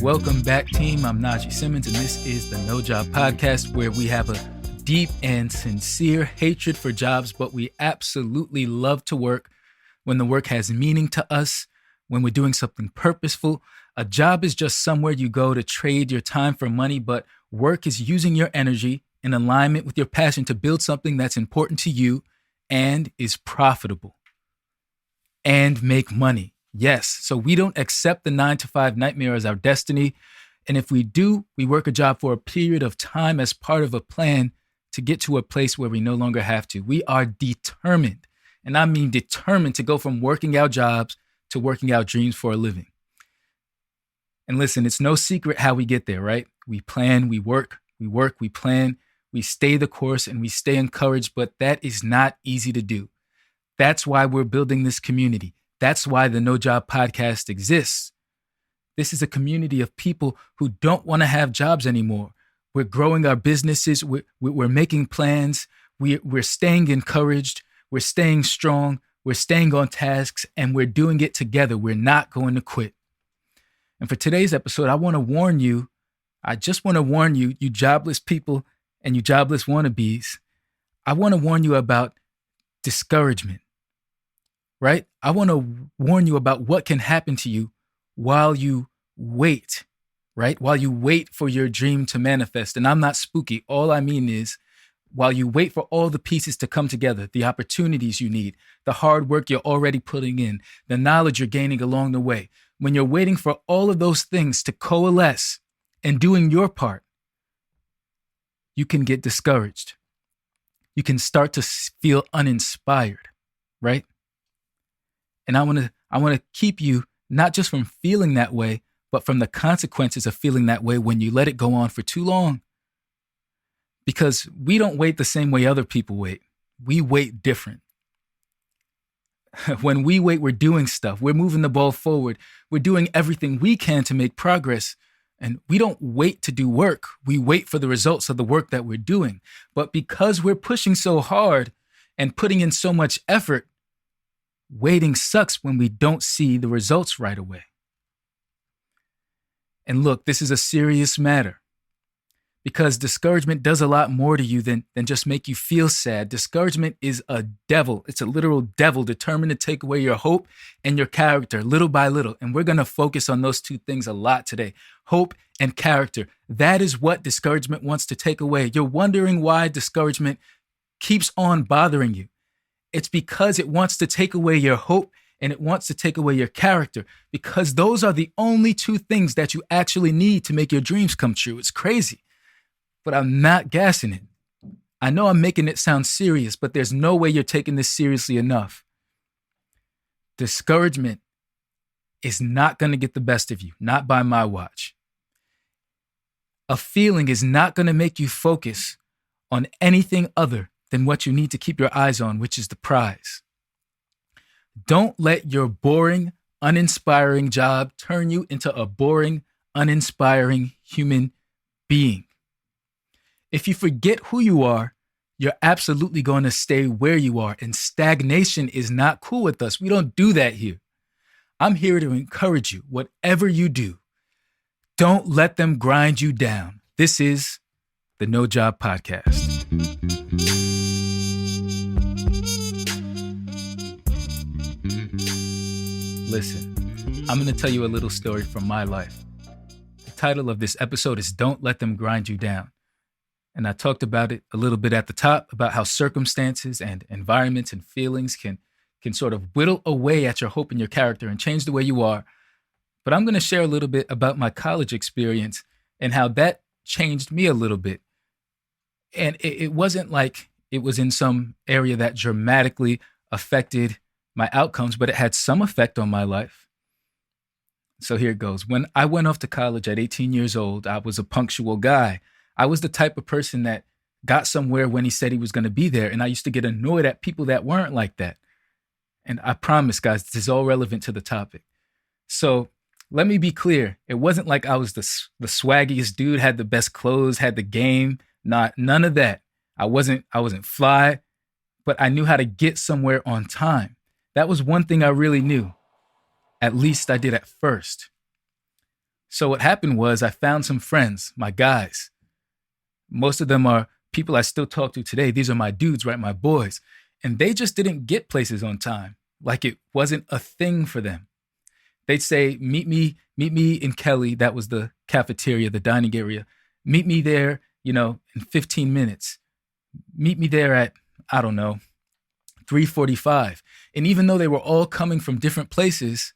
Welcome back, team. I'm Najee Simmons, and this is the No Job Podcast, where we have a deep and sincere hatred for jobs, but we absolutely love to work when the work has meaning to us, when we're doing something purposeful. A job is just somewhere you go to trade your time for money, but work is using your energy in alignment with your passion to build something that's important to you and is profitable and make money. Yes, so we don't accept the 9-to-5 nightmare as our destiny. And if we do, we work a job for a period of time as part of a plan to get to a place where we no longer have to. We are determined, and I mean determined, to go from working our jobs to working our dreams for a living. And listen, it's no secret how we get there, right? We plan, we work, we plan, we stay the course, and we stay encouraged, but that is not easy to do. That's why we're building this community. That's why the No Job Podcast exists. This is a community of people who don't want to have jobs anymore. We're growing our businesses. We're making plans. We're staying encouraged. We're staying strong. We're staying on tasks, and we're doing it together. We're not going to quit. And for today's episode, I just want to warn you, you jobless people and you jobless wannabes. I want to warn you about discouragement. Right? I want to warn you about what can happen to you while you wait, right? While you wait for your dream to manifest. And I'm not spooky. All I mean is while you wait for all the pieces to come together, the opportunities you need, the hard work you're already putting in, the knowledge you're gaining along the way, when you're waiting for all of those things to coalesce and doing your part, you can get discouraged. You can start to feel uninspired, right? And I want to keep you not just from feeling that way, but from the consequences of feeling that way when you let it go on for too long. Because we don't wait the same way other people wait. We wait different. When we wait, we're doing stuff. We're moving the ball forward. We're doing everything we can to make progress. And we don't wait to do work. We wait for the results of the work that we're doing. But because we're pushing so hard and putting in so much effort, waiting sucks when we don't see the results right away. And look, this is a serious matter because discouragement does a lot more to you than just make you feel sad. Discouragement is a devil. It's a literal devil determined to take away your hope and your character little by little. And we're going to focus on those two things a lot today. Hope and character. That is what discouragement wants to take away. You're wondering why discouragement keeps on bothering you. It's because it wants to take away your hope and it wants to take away your character, because those are the only two things that you actually need to make your dreams come true. It's crazy, but I'm not gassing it. I know I'm making it sound serious, but there's no way you're taking this seriously enough. Discouragement is not going to get the best of you, not by my watch. A feeling is not going to make you focus on anything other than what you need to keep your eyes on, which is the prize. Don't let your boring, uninspiring job turn you into a boring, uninspiring human being. If you forget who you are, you're absolutely going to stay where you are. And stagnation is not cool with us. We don't do that here. I'm here to encourage you. Whatever you do, don't let them grind you down. This is the No Job Podcast. Listen, I'm going to tell you a little story from my life. The title of this episode is Don't Let Them Grind You Down. And I talked about it a little bit at the top about how circumstances and environments and feelings can sort of whittle away at your hope and your character and change the way you are. But I'm going to share a little bit about my college experience and how that changed me a little bit. And it wasn't like it was in some area that dramatically affected my outcomes, but it had some effect on my life. So here it goes. When I went off to college at 18 years old, I was a punctual guy. I was the type of person that got somewhere when he said he was going to be there. And I used to get annoyed at people that weren't like that. And I promise, guys, this is all relevant to the topic. So let me be clear. It wasn't like I was the swaggiest dude, had the best clothes, had the game. None of that. I wasn't fly. but I knew how to get somewhere on time. That was one thing I really knew. At least I did at first. So what happened was I found some friends, my guys. Most of them are people I still talk to today. These are my dudes, right? My boys. And they just didn't get places on time. Like it wasn't a thing for them. They'd say, meet me in Kelly. That was the cafeteria, the dining area. Meet me there, in 15 minutes. Meet me there at, I don't know, 3:45. And even though they were all coming from different places,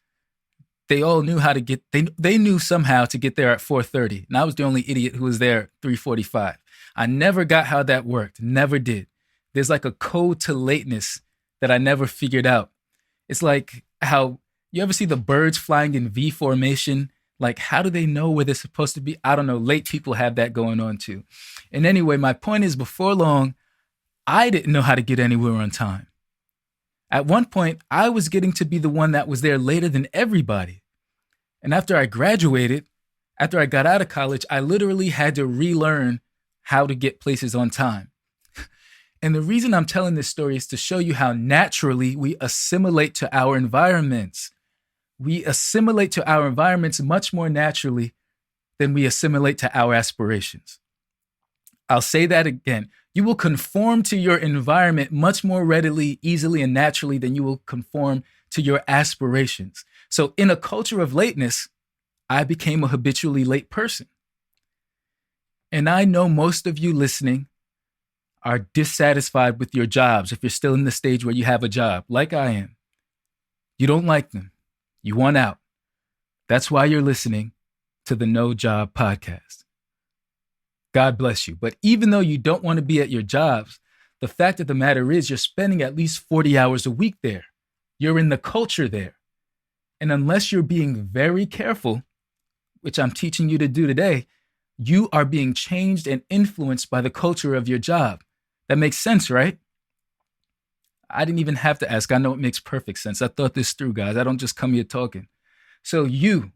they all knew how to get, they knew somehow to get there at 4:30. And I was the only idiot who was there at 3:45. I never got how that worked. Never did. There's like a code to lateness that I never figured out. It's like how you ever see the birds flying in V formation? Like, how do they know where they're supposed to be? I don't know. Late people have that going on too. And anyway, my point is before long, I didn't know how to get anywhere on time. At one point, I was getting to be the one that was there later than everybody. And after I graduated, after I got out of college, I literally had to relearn how to get places on time. And the reason I'm telling this story is to show you how naturally we assimilate to our environments. We assimilate to our environments much more naturally than we assimilate to our aspirations. I'll say that again. You will conform to your environment much more readily, easily, and naturally than you will conform to your aspirations. So in a culture of lateness, I became a habitually late person. And I know most of you listening are dissatisfied with your jobs if you're still in the stage where you have a job, like I am. You don't like them. You want out. That's why you're listening to the No Job Podcast. God bless you. But even though you don't want to be at your jobs, the fact of the matter is you're spending at least 40 hours a week there. You're in the culture there. And unless you're being very careful, which I'm teaching you to do today, you are being changed and influenced by the culture of your job. That makes sense, right? I didn't even have to ask. I know it makes perfect sense. I thought this through, guys. I don't just come here talking. So you,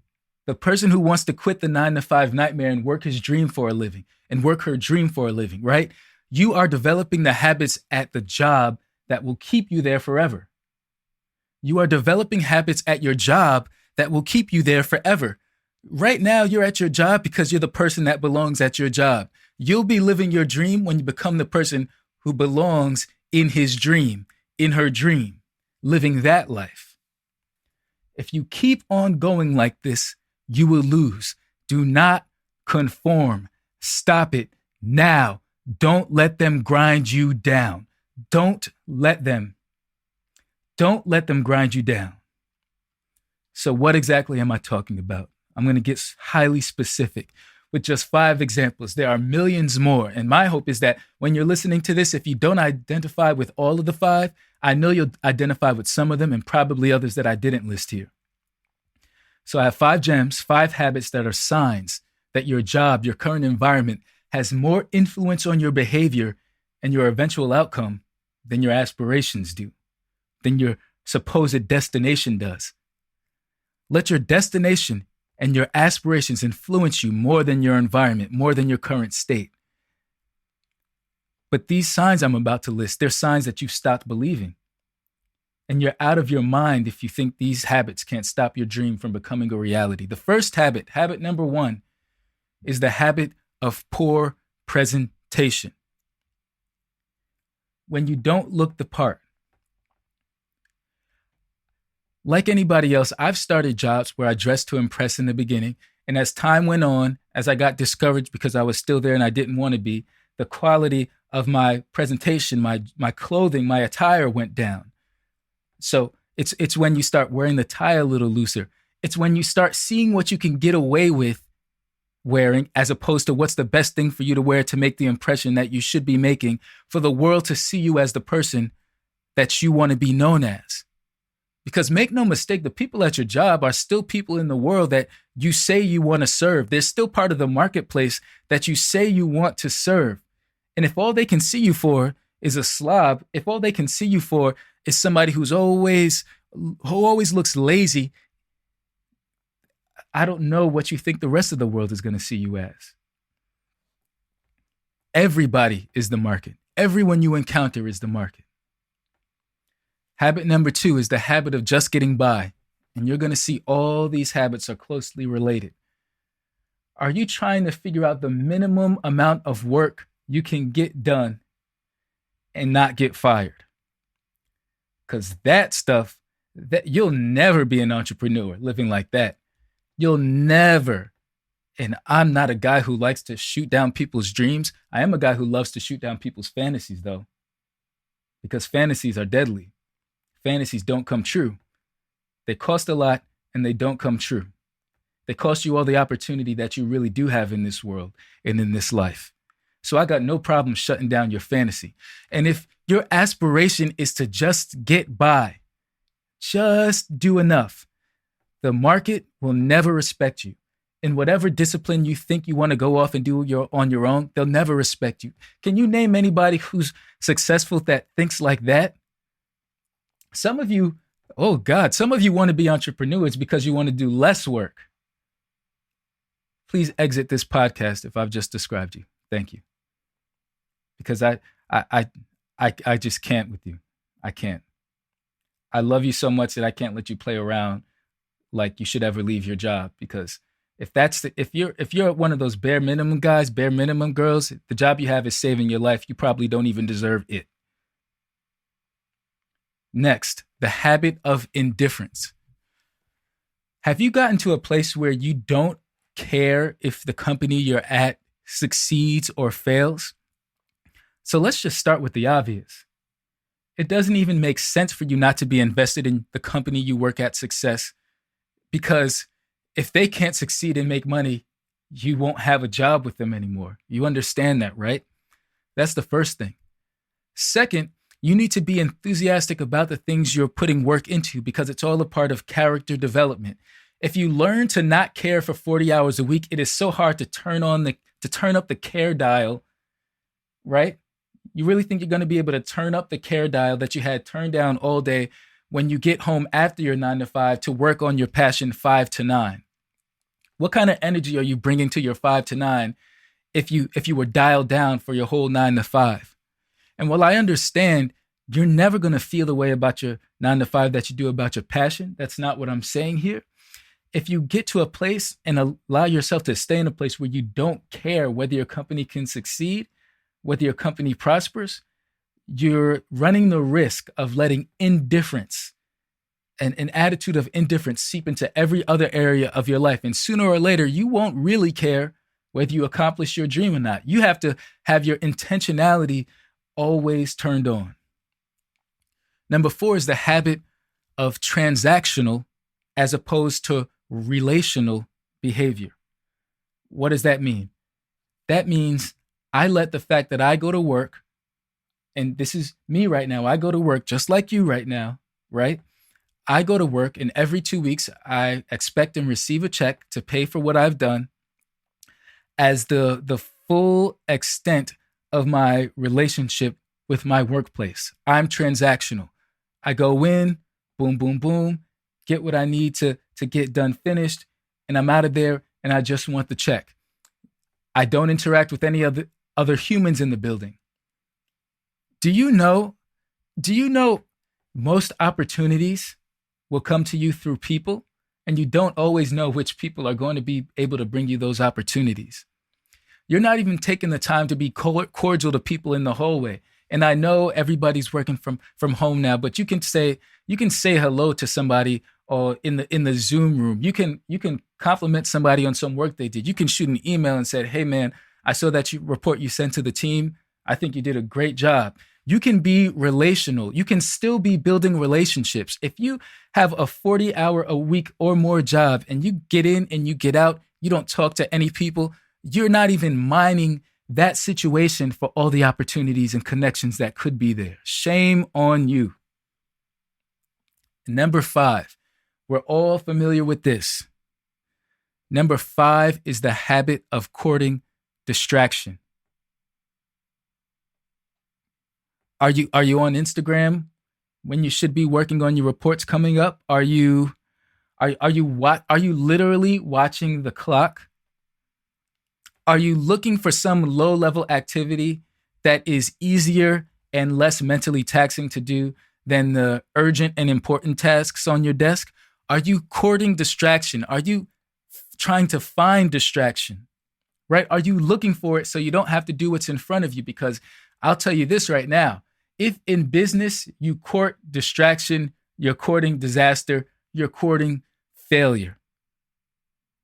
the person who wants to quit the 9-to-5 nightmare and work his dream for a living and work her dream for a living, right? You are developing the habits at the job that will keep you there forever. You are developing habits at your job that will keep you there forever. Right now, you're at your job because you're the person that belongs at your job. You'll be living your dream when you become the person who belongs in his dream, in her dream, living that life. If you keep on going like this, you will lose. Do not conform. Stop it now. Don't let them grind you down. Don't let them grind you down. So what exactly am I talking about? I'm going to get highly specific with just 5 examples. There are millions more. And my hope is that when you're listening to this, if you don't identify with all of the 5, I know you'll identify with some of them and probably others that I didn't list here. So I have 5 gems, 5 habits that are signs that your job, your current environment has more influence on your behavior and your eventual outcome than your aspirations do, than your supposed destination does. Let your destination and your aspirations influence you more than your environment, more than your current state. But these signs I'm about to list, they're signs that you've stopped believing. And you're out of your mind if you think these habits can't stop your dream from becoming a reality. The first habit number 1, is the habit of poor presentation. When you don't look the part. Like anybody else, I've started jobs where I dressed to impress in the beginning. And as time went on, as I got discouraged because I was still there and I didn't want to be, the quality of my presentation, my clothing, my attire went down. So it's when you start wearing the tie a little looser. It's when you start seeing what you can get away with wearing as opposed to what's the best thing for you to wear to make the impression that you should be making for the world to see you as the person that you want to be known as. Because make no mistake, the people at your job are still people in the world that you say you want to serve. They're still part of the marketplace that you say you want to serve. And if all they can see you for is a slob, if all they can see you for is somebody who always looks lazy, I don't know what you think the rest of the world is going to see you as. Everybody is the market. Everyone you encounter is the market. Habit number 2 is the habit of just getting by. And you're going to see all these habits are closely related. Are you trying to figure out the minimum amount of work you can get done and not get fired? Because that stuff, that you'll never be an entrepreneur living like that. You'll never. And I'm not a guy who likes to shoot down people's dreams. I am a guy who loves to shoot down people's fantasies, though, because fantasies are deadly. Fantasies don't come true. They cost a lot and they don't come true. They cost you all the opportunity that you really do have in this world and in this life. So I got no problem shutting down your fantasy. And if your aspiration is to just get by, just do enough, the market will never respect you. In whatever discipline you think you want to go off and do on your own, they'll never respect you. Can you name anybody who's successful that thinks like that? Some of you, oh God, some of you want to be entrepreneurs because you want to do less work. Please exit this podcast if I've just described you. Thank you. Because I just can't with you. I can't. I love you so much that I can't let you play around like you should ever leave your job, because if you're one of those bare minimum guys, bare minimum girls, the job you have is saving your life. You probably don't even deserve it. Next, the habit of indifference. Have you gotten to a place where you don't care if the company you're at succeeds or fails? So let's just start with the obvious. It doesn't even make sense for you not to be invested in the company you work at success, because if they can't succeed and make money, you won't have a job with them anymore. You understand that, right? That's the first thing. Second, you need to be enthusiastic about the things you're putting work into, because it's all a part of character development. If you learn to not care for 40 hours a week, it is so hard to turn up the care dial, right? You really think you're going to be able to turn up the care dial that you had turned down all day when you get home after your 9 to 5 to work on your passion 5 to 9? What kind of energy are you bringing to your 5 to 9 if you were dialed down for your whole 9 to 5? And while I understand you're never going to feel the way about your 9 to 5 that you do about your passion, that's not what I'm saying here. If you get to a place and allow yourself to stay in a place where you don't care whether your company can succeed, whether your company prospers, you're running the risk of letting indifference and an attitude of indifference seep into every other area of your life. And sooner or later, you won't really care whether you accomplish your dream or not. You have to have your intentionality always turned on. Number 4 is the habit of transactional as opposed to relational behavior. What does that mean? That means I let the fact that I go to work, and this is me right now, I go to work just like you right now, right? I go to work, and every 2 weeks, I expect and receive a check to pay for what I've done as the full extent of my relationship with my workplace. I'm transactional. I go in, boom, boom, boom, get what I need to get done finished, and I'm out of there, and I just want the check. I don't interact with any other humans in the building. Do you know most opportunities will come to you through people, and you don't always know which people are going to be able to bring you those opportunities. You're not even taking the time to be cordial to people in the hallway. And I know everybody's working from home now, but you can say hello to somebody or in the Zoom room. You can compliment somebody on some work they did. You can shoot an email and say, "Hey man, I saw that report you sent to the team. I think you did a great job." You can be relational. You can still be building relationships. If you have a 40-hour-a-week or more job and you get in and you get out, you don't talk to any people, you're not even mining that situation for all the opportunities and connections that could be there. Shame on you. Number 5, we're all familiar with this. Number 5 is the habit of courting distraction. Are you on Instagram when you should be working on your reports coming up? Are you literally watching the clock? Are you looking for some low-level activity that is easier and less mentally taxing to do than the urgent and important tasks on your desk? Are you courting distraction? Are you trying to find distraction, right? Are you looking for it so you don't have to do what's in front of you? Because I'll tell you this right now, if in business you court distraction, you're courting disaster, you're courting failure.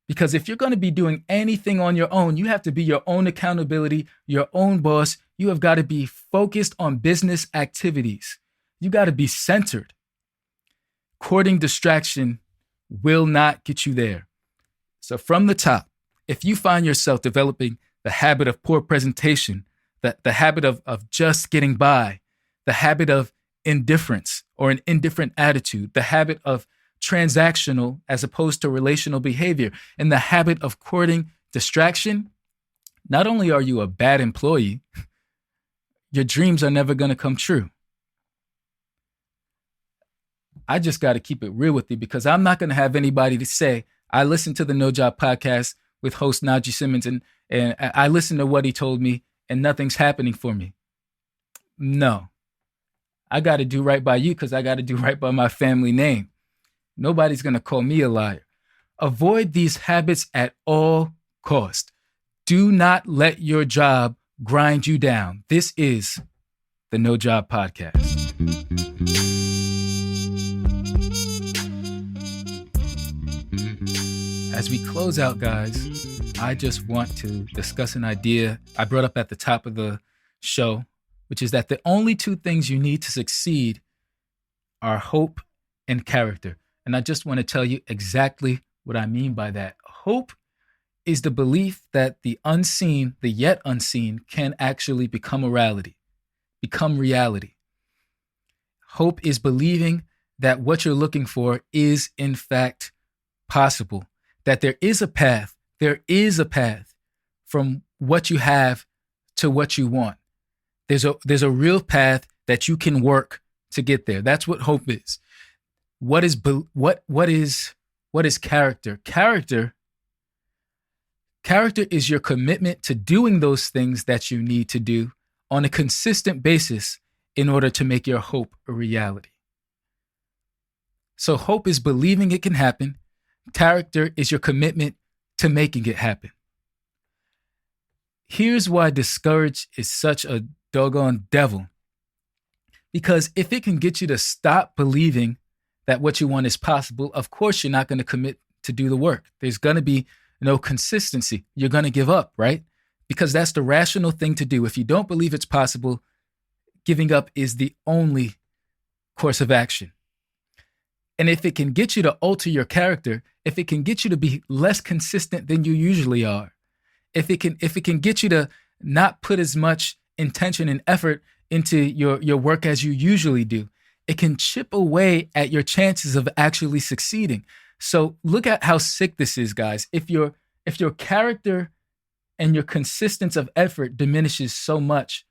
Because if you're going to be doing anything on your own, you have to be your own accountability, your own boss. You have got to be focused on business activities. You got to be centered. Courting distraction will not get you there. So from the top, if you find yourself developing the habit of poor presentation, the habit of just getting by, the habit of indifference or an indifferent attitude, the habit of transactional as opposed to relational behavior, and the habit of courting distraction, not only are you a bad employee, your dreams are never going to come true. I just got to keep it real with you because I'm not going to have anybody to say, I listened to the No Job podcast with host Najee Simmons and I listened to what he told me and nothing's happening for me. No, I got to do right by you because I got to do right by my family name. Nobody's going to call me a liar. Avoid these habits at all cost. Do not let your job grind you down. This is the No Job Podcast. As we close out, guys, I just want to discuss an idea I brought up at the top of the show, which is that the only two things you need to succeed are hope and character. And I just want to tell you exactly what I mean by that. Hope is the belief that the unseen, the yet unseen, can actually become a reality, become reality. Hope is believing that what you're looking for is in fact possible, that there is a path from what you have to what you want. There's a real path that you can work to get there. That's what hope is. What is character? Character is your commitment to doing those things that you need to do on a consistent basis in order to make your hope a reality. So hope is believing it can happen. Character is your commitment to making it happen. Here's why discouraged is such a doggone devil. Because if it can get you to stop believing that what you want is possible, of course you're not going to commit to do the work. There's going to be no consistency. You're going to give up, right? Because that's the rational thing to do. If you don't believe it's possible, giving up is the only course of action. And if it can get you to alter your character, if it can get you to be less consistent than you usually are, if it can get you to not put as much intention and effort into your work as you usually do, it can chip away at your chances of actually succeeding. So look at how sick this is, guys. If your character and your consistency of effort diminishes so much,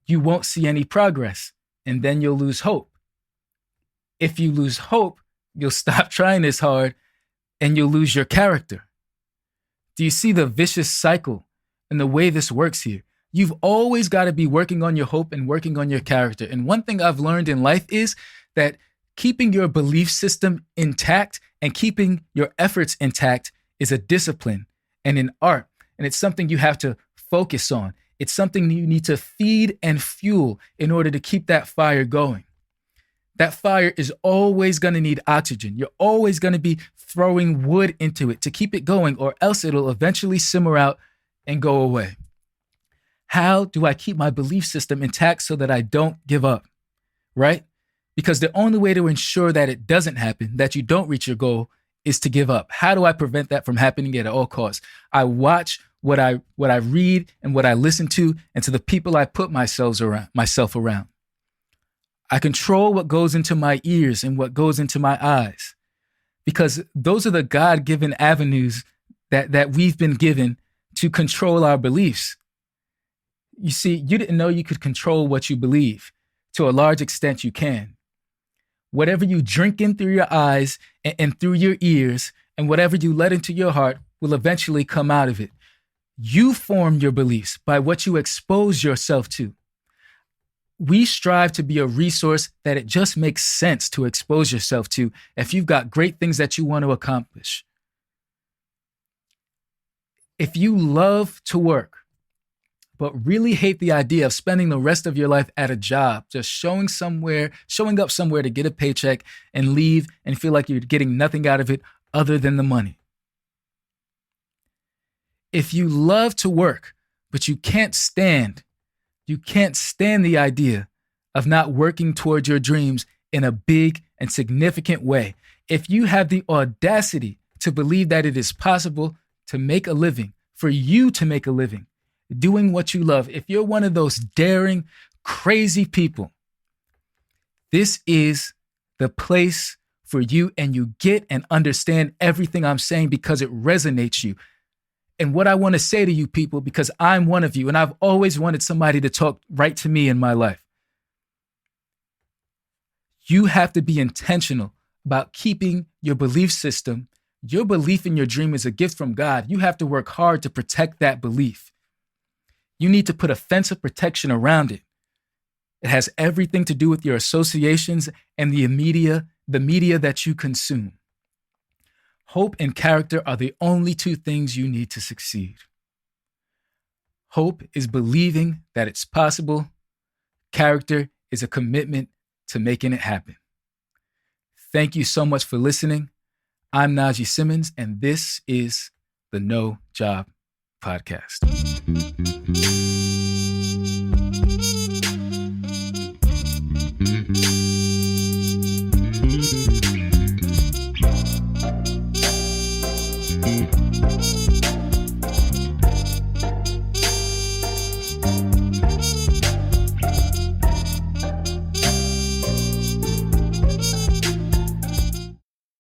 you won't see any progress, and then you'll lose hope. If you lose hope, you'll stop trying as hard and you'll lose your character. Do you see the vicious cycle and the way this works here? You've always got to be working on your hope and working on your character. And one thing I've learned in life is that keeping your belief system intact and keeping your efforts intact is a discipline and an art. And it's something you have to focus on. It's something you need to feed and fuel in order to keep that fire going. That fire is always going to need oxygen. You're always going to be throwing wood into it to keep it going, or else it'll eventually simmer out and go away. How do I keep my belief system intact so that I don't give up, right? Because the only way to ensure that it doesn't happen, that you don't reach your goal, is to give up. How do I prevent that from happening at all costs? I watch what I read and what I listen to, and to the people I put myself around. I control what goes into my ears and what goes into my eyes, because those are the God-given avenues that we've been given to control our beliefs. You see, you didn't know you could control what you believe. To a large extent, you can. Whatever you drink in through your eyes and through your ears, and whatever you let into your heart will eventually come out of it. You form your beliefs by what you expose yourself to. we strive to be a resource that it just makes sense to expose yourself to if you've got great things that you want to accomplish. If you love to work, but really hate the idea of spending the rest of your life at a job, just showing up somewhere to get a paycheck and leave and feel like you're getting nothing out of it other than the money. If you love to work, but you can't stand the idea of not working towards your dreams in a big and significant way. If you have the audacity to believe that it is possible to make a living, for you to make a living, doing what you love, if you're one of those daring, crazy people, this is the place for you, and you get and understand everything I'm saying because it resonates you. And what I want to say to you people, because I'm one of you, and I've always wanted somebody to talk right to me in my life. You have to be intentional about keeping your belief system. Your belief in your dream is a gift from God. You have to work hard to protect that belief. You need to put a fence of protection around it. It has everything to do with your associations and the media that you consume. Hope and character are the only two things you need to succeed. Hope is believing that it's possible. Character is a commitment to making it happen. Thank you so much for listening. I'm Najee Simmons, and this is the No Job Podcast.